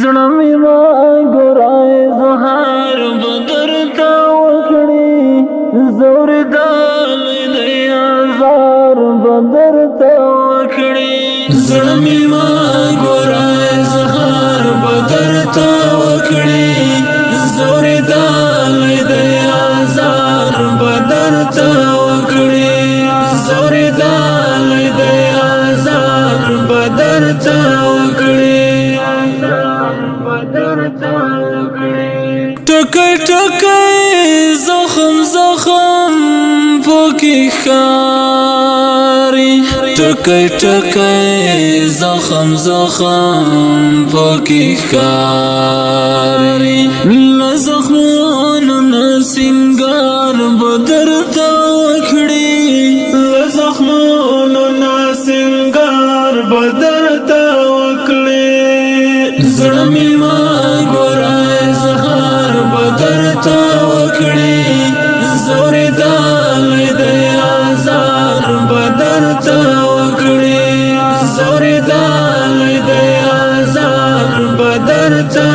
زړه مې ما ګورای زهار بدر ته وکړي زور دالې د آزار بدر ته وکړي زړه مې ما ګورای زهار بدر ته وکړي زور دالې د آزار بدر ته وکړي زور دالې د آزار بدر ته وکړي ټکي ټکي زخم زخم پکې ښکاري ټکي ټکي زخم زخم پکې ښکاري له زخمونو نه سینګار بدر ته وکړي له زخمونو نه سینګار بدر ته وکړي زړه مې ما ګورای زهار بدر ته وکړي زور دالې د آزار بدر ته وکړي زور دالې د آزار بدر ته